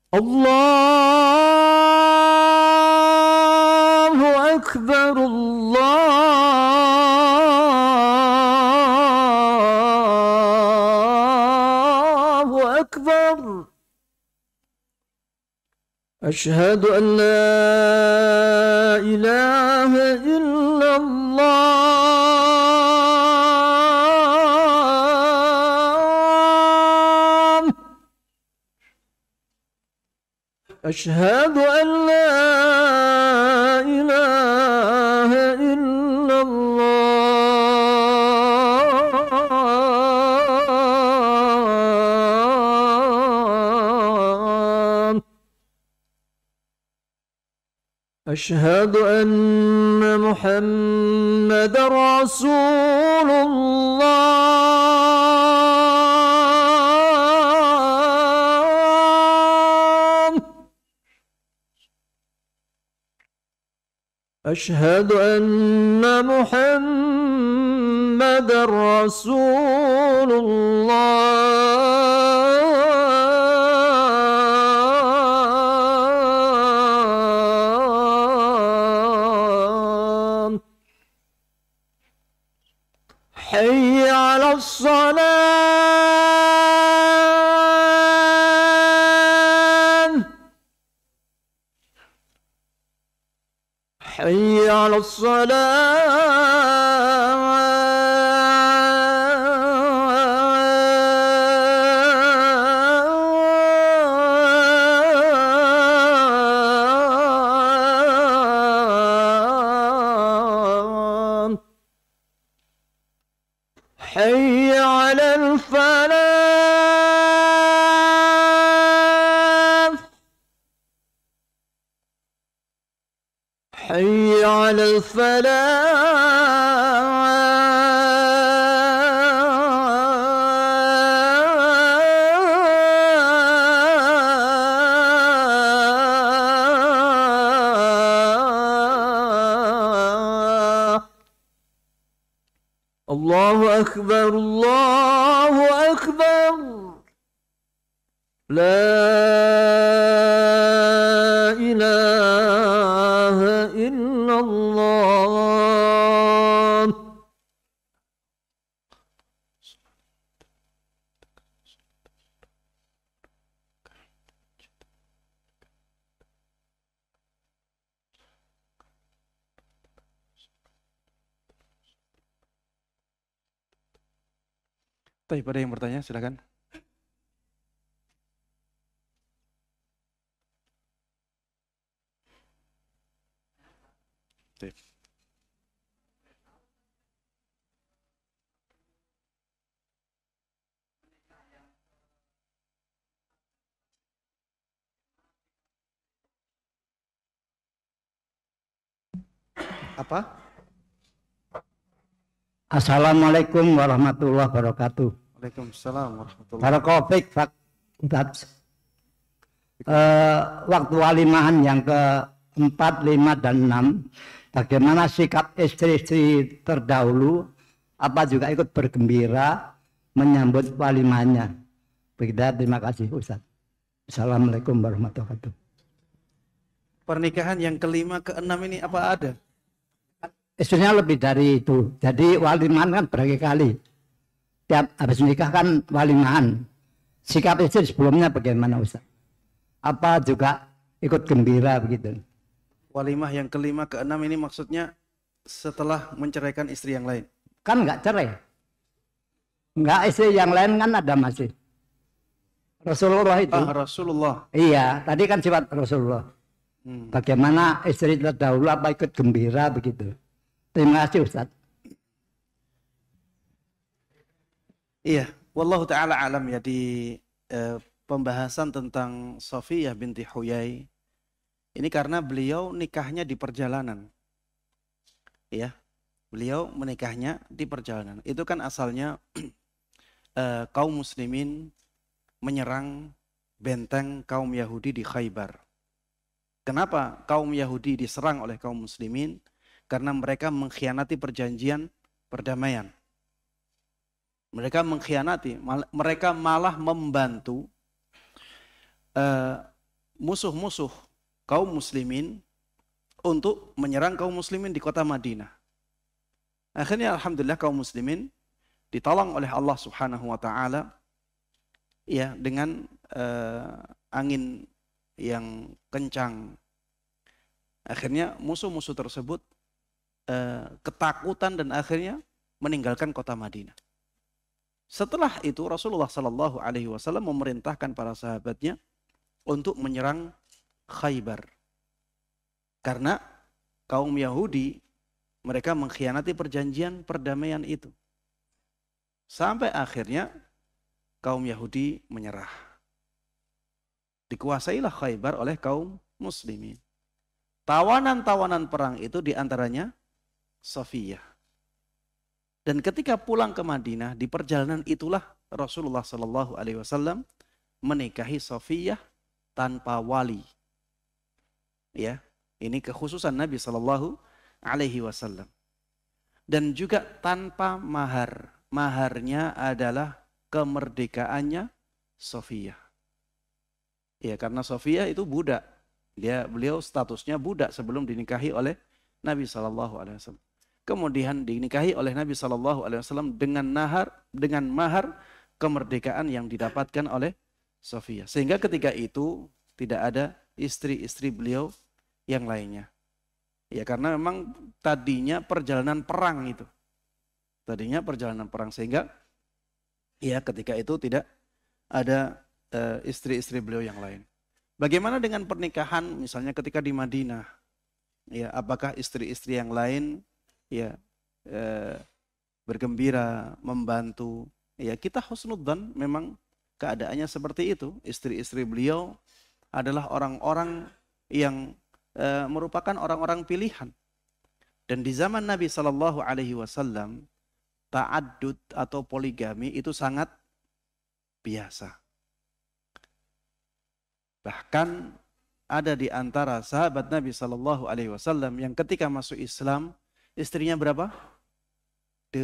Allahu Akbar, Allahu Akbar. Asyhadu an la ilaha illallah. أشهد أن لا إله إلا الله أشهد أن محمد رسول الله أشهد أن محمد رسول الله حي على الصلاة حي على الصلاة حي على الفلاح حي على Allahu Akbar, Allahu Akbar. La ilaha illallah. Baik, pada yang bertanya silakan. Baik. Apa? Assalamualaikum warahmatullahi wabarakatuh. Waalaikumsalam warahmatullahi Barakallahu Pak Ustadz. Waktu walimahan yang ke-4, 5, dan 6, bagaimana sikap istri-istri terdahulu? Apa juga ikut bergembira menyambut walimahnya? Begitu, terima kasih Ustadz. Assalamualaikum warahmatullahi wabarakatuh. Pernikahan yang ke-5, ke-6 ini apa ada? Istrinya lebih dari itu. Jadi walimahan kan berkali-kali. Tiap habis nikah kan walimahan. Sikap istri sebelumnya bagaimana Ustaz? Apa juga ikut gembira begitu? Walimah yang ke-5, ke-6 ini maksudnya setelah menceraikan istri yang lain. Kan nggak cerai. Nggak, istri yang lain kan ada masih. Rasulullah itu. Rasulullah. Iya, tadi kan sifat Rasulullah. Bagaimana istri terdahulu apa ikut gembira begitu? Terima kasih Ustaz. Iya, wallahu taala alam ya, di pembahasan tentang Safiyah binti Huyai ini karena beliau nikahnya di perjalanan. Ya. Beliau menikahnya di perjalanan. Itu kan asalnya kaum muslimin menyerang benteng kaum Yahudi di Khaybar. Kenapa kaum Yahudi diserang oleh kaum muslimin? Karena mereka mengkhianati perjanjian perdamaian. Mereka mengkhianati, mereka malah membantu musuh-musuh kaum muslimin untuk menyerang kaum muslimin di kota Madinah. Akhirnya alhamdulillah kaum muslimin ditolong oleh Allah Subhanahu wa taala ya dengan angin yang kencang. Akhirnya musuh-musuh tersebut ketakutan dan akhirnya meninggalkan kota Madinah. Setelah itu Rasulullah Sallallahu Alaihi Wasallam memerintahkan para sahabatnya untuk menyerang Khaybar karena kaum Yahudi mereka mengkhianati perjanjian perdamaian itu. Sampai akhirnya kaum Yahudi menyerah. Dikuasailah Khaybar oleh kaum muslimin. Tawanan-tawanan perang itu diantaranya Safiyah. Dan ketika pulang ke Madinah, di perjalanan itulah Rasulullah Sallallahu Alaihi Wasallam menikahi Safiyah tanpa wali. Ya, ini kekhususan Nabi Sallallahu Alaihi Wasallam. Dan juga tanpa mahar. Maharnya adalah kemerdekaannya Safiyah. Ya, karena Safiyah itu budak. Beliau statusnya budak sebelum dinikahi oleh Nabi Sallallahu Alaihi Wasallam. Kemudian dinikahi oleh Nabi Sallallahu Alaihi Wasallam dengan mahar kemerdekaan yang didapatkan oleh Safiyah. Sehingga ketika itu tidak ada istri-istri beliau yang lainnya. Ya karena memang tadinya perjalanan perang itu. Tadinya perjalanan perang sehingga ya ketika itu tidak ada istri-istri beliau yang lain. Bagaimana dengan pernikahan misalnya ketika di Madinah? Ya, apakah istri-istri yang lain ya bergembira, membantu? Ya, kita husnudzan memang keadaannya seperti itu. Istri-istri beliau adalah orang-orang yang merupakan orang-orang pilihan. Dan di zaman Nabi Sallallahu Alaihi Wasallam ta'addud atau poligami itu sangat biasa. Bahkan ada di antara sahabat Nabi Sallallahu Alaihi Wasallam yang ketika masuk Islam istrinya berapa? 8.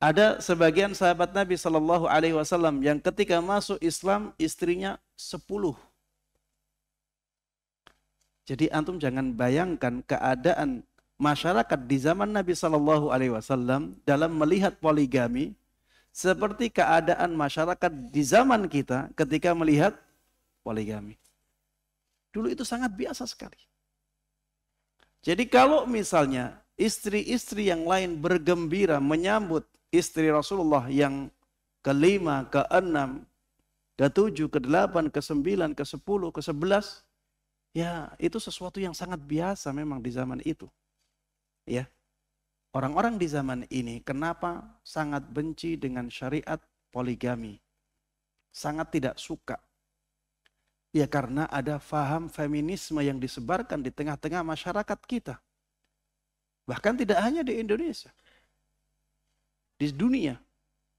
Ada sebagian sahabat Nabi Shallallahu Alaihi Wasallam yang ketika masuk Islam istrinya 10. Jadi antum jangan bayangkan keadaan masyarakat di zaman Nabi Shallallahu Alaihi Wasallam dalam melihat poligami seperti keadaan masyarakat di zaman kita ketika melihat poligami. Dulu itu sangat biasa sekali. Jadi kalau misalnya istri-istri yang lain bergembira menyambut istri Rasulullah yang ke-5, ke-6, ke-7, ke-8, ke-9, ke-10, ke-11, ya itu sesuatu yang sangat biasa memang di zaman itu. Ya. Orang-orang di zaman ini kenapa sangat benci dengan syariat poligami? Sangat tidak suka. Ya karena ada faham feminisme yang disebarkan di tengah-tengah masyarakat kita. Bahkan tidak hanya di Indonesia. Di dunia,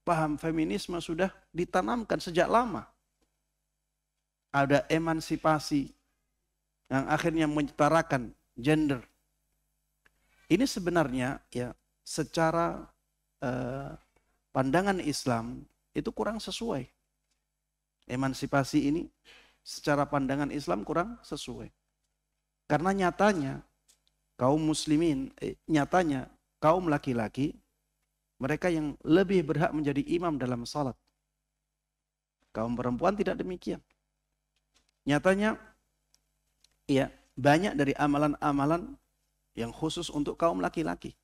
paham feminisme sudah ditanamkan sejak lama. Ada emansipasi yang akhirnya menyetarakan gender. Ini sebenarnya ya secara pandangan Islam itu kurang sesuai. Emansipasi ini secara pandangan Islam kurang sesuai. Karena nyatanya kaum muslimin, nyatanya kaum laki-laki mereka yang lebih berhak menjadi imam dalam salat. Kaum perempuan tidak demikian. Nyatanya ya banyak dari amalan-amalan yang khusus untuk kaum laki-laki.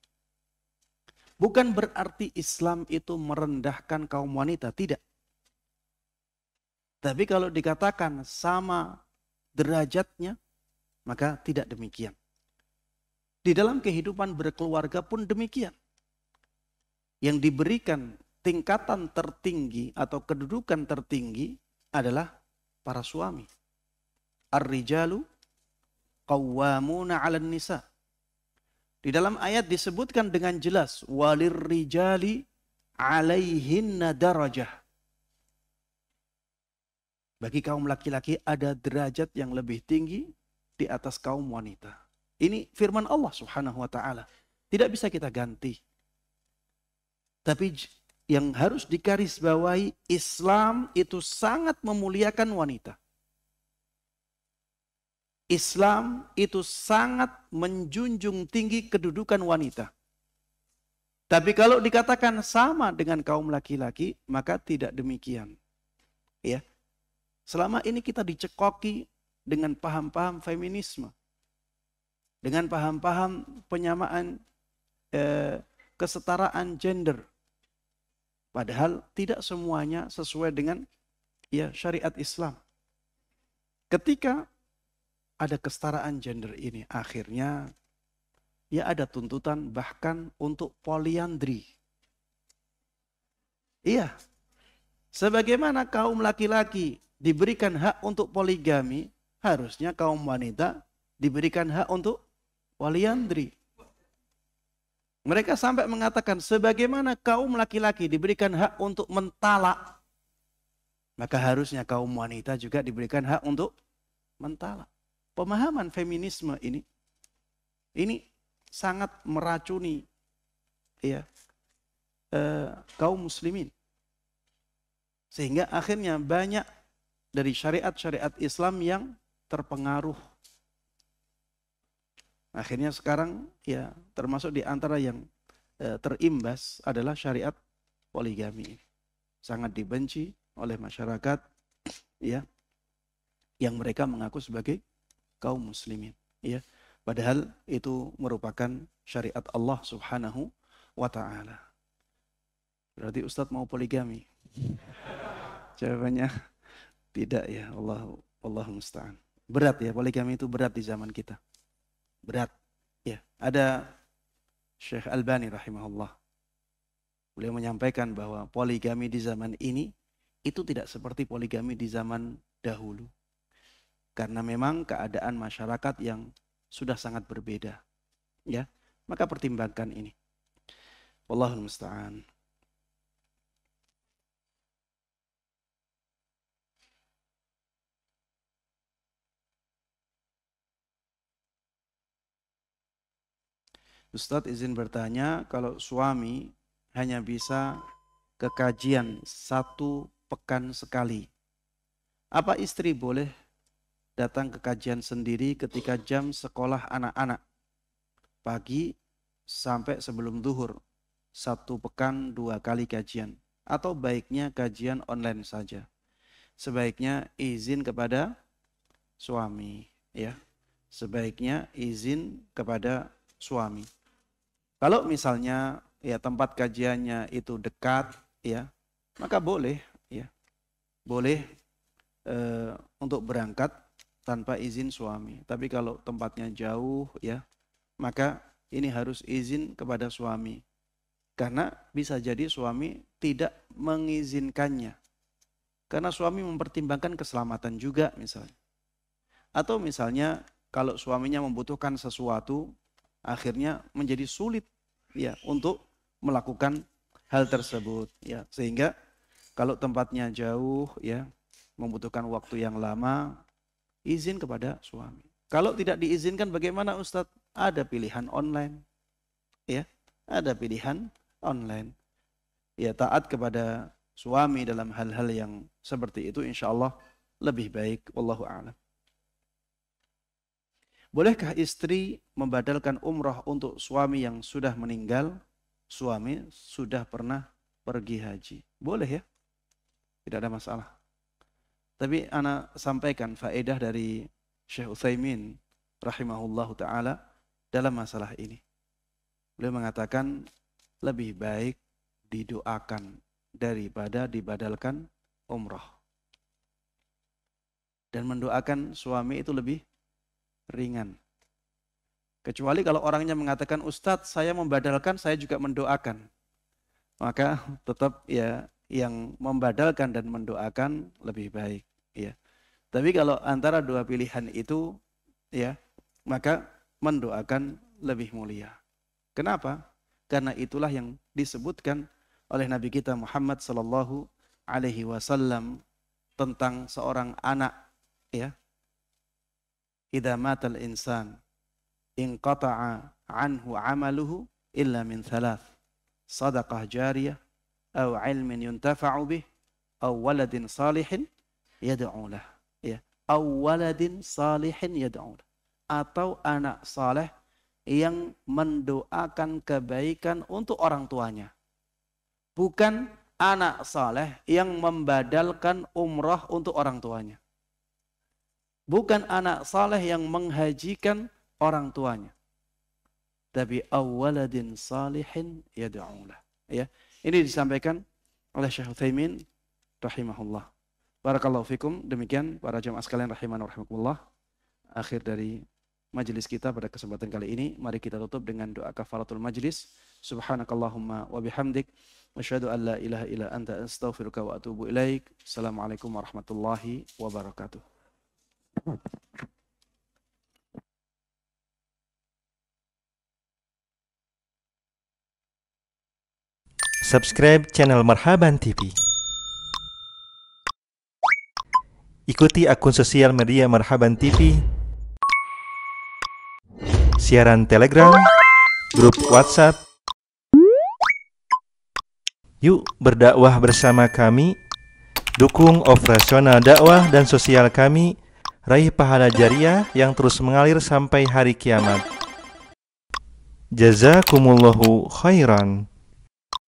Bukan berarti Islam itu merendahkan kaum wanita, tidak. Tapi kalau dikatakan sama derajatnya, maka tidak demikian. Di dalam kehidupan berkeluarga pun demikian. Yang diberikan tingkatan tertinggi atau kedudukan tertinggi adalah para suami. Ar-rijalu qawwamuna 'alan nisa. Di dalam ayat disebutkan dengan jelas walir rijali 'alaihinna darajah. Bagi kaum laki-laki ada derajat yang lebih tinggi di atas kaum wanita. Ini firman Allah Subhanahu wa taala. Tidak bisa kita ganti. Tapi yang harus digarisbawahi, Islam itu sangat memuliakan wanita. Islam itu sangat menjunjung tinggi kedudukan wanita. Tapi kalau dikatakan sama dengan kaum laki-laki, maka tidak demikian. Ya. Selama ini kita dicekoki dengan paham-paham feminisme. Dengan paham-paham penyamaan kesetaraan gender. Padahal tidak semuanya sesuai dengan ya syariat Islam. Ketika ada kesetaraan gender ini, akhirnya ya ada tuntutan bahkan untuk poliandri. Iya, sebagaimana kaum laki-laki diberikan hak untuk poligami, harusnya kaum wanita diberikan hak untuk poliandri. Mereka sampai mengatakan sebagaimana kaum laki-laki diberikan hak untuk mentalak, maka harusnya kaum wanita juga diberikan hak untuk mentalak. Pemahaman feminisme ini sangat meracuni ya kaum muslimin. Sehingga akhirnya banyak dari syariat-syariat Islam yang terpengaruh. Akhirnya sekarang ya termasuk di antara yang terimbas adalah syariat poligami. Sangat dibenci oleh masyarakat ya yang mereka mengaku sebagai kaum muslimin ya. Padahal itu merupakan syariat Allah Subhanahu wa taala. Berarti Ustadz mau poligami? Jawabannya tidak ya. Allah musta'an. Berat ya, poligami itu berat di zaman kita. Berat. Ya, ada Syekh Albani rahimahullah. Beliau menyampaikan bahwa poligami di zaman ini itu tidak seperti poligami di zaman dahulu. Karena memang keadaan masyarakat yang sudah sangat berbeda. Ya, maka pertimbangkan ini. Wallahul musta'an. Ustadz izin bertanya, kalau suami hanya bisa ke kajian 1 pekan sekali. Apa istri boleh datang ke kajian sendiri ketika jam sekolah anak-anak? Pagi sampai sebelum zuhur, 1 pekan 2 kali kajian. Atau baiknya kajian online saja. Sebaiknya izin kepada suami, ya. Sebaiknya izin kepada suami. Kalau misalnya ya tempat kajiannya itu dekat, ya, maka boleh, ya, boleh untuk berangkat tanpa izin suami. Tapi kalau tempatnya jauh, ya, maka ini harus izin kepada suami. Karena bisa jadi suami tidak mengizinkannya. Karena suami mempertimbangkan keselamatan juga misalnya. Atau misalnya kalau suaminya membutuhkan sesuatu, akhirnya menjadi sulit, ya, untuk melakukan hal tersebut, ya. Sehingga kalau tempatnya jauh, ya, membutuhkan waktu yang lama, izin kepada suami. Kalau tidak diizinkan bagaimana Ustadz? Ada pilihan online, ya, ada pilihan online. Ya, taat kepada suami dalam hal-hal yang seperti itu insya Allah lebih baik. Wallahu a'lam. Bolehkah istri membadalkan umrah untuk suami yang sudah meninggal? Suami sudah pernah pergi haji. Boleh, ya, tidak ada masalah. Tapi ana sampaikan faedah dari Syekh Utsaimin rahimahullahu ta'ala dalam masalah ini. Beliau mengatakan lebih baik didoakan daripada dibadalkan umrah. Dan mendoakan suami itu lebih ringan. Kecuali kalau orangnya mengatakan, Ustadz saya membadalkan, saya juga mendoakan. Maka tetap ya yang membadalkan dan mendoakan lebih baik. Ya. Tapi kalau antara dua pilihan itu, ya, maka mendoakan lebih mulia. Kenapa? Karena itulah yang disebutkan oleh Nabi kita Muhammad sallallahu alaihi wasallam tentang seorang anak, ya. Idza matal insan inqata'a anhu 'amaluhu illa min thalath. Shadaqah jariyah aw 'ilmin yuntafa'u bih aw waladin salihin yad'u lah. Ya, aw waladin salihin yad'u lah. Atau anak saleh yang mendoakan kebaikan untuk orang tuanya. Bukan anak saleh yang membadalkan umrah untuk orang tuanya. Bukan anak saleh yang menghajikan orang tuanya. Tapi awaladin salihin yad'ulah. Ya, ini disampaikan oleh Syekh Utsaimin rahimahullah. Barakallahu fikum. Demikian para jamaah sekalian rahimana rahimakumullah. Akhir dari majelis kita pada kesempatan kali ini, mari kita tutup dengan doa kafaratul majlis. Subhanakallahumma wa bihamdik asyhadu an la ilaha illa anta astaghfiruka wa atubu ilaik. Assalamualaikum warahmatullahi wabarakatuh. Subscribe channel Marhaban TV. Ikuti akun sosial media Marhaban TV, siaran Telegram, grup WhatsApp. Yuk berdakwah bersama kami, dukung operasional dakwah dan sosial kami, raih pahala jariah yang terus mengalir sampai hari kiamat. Jazakumullahu khairan.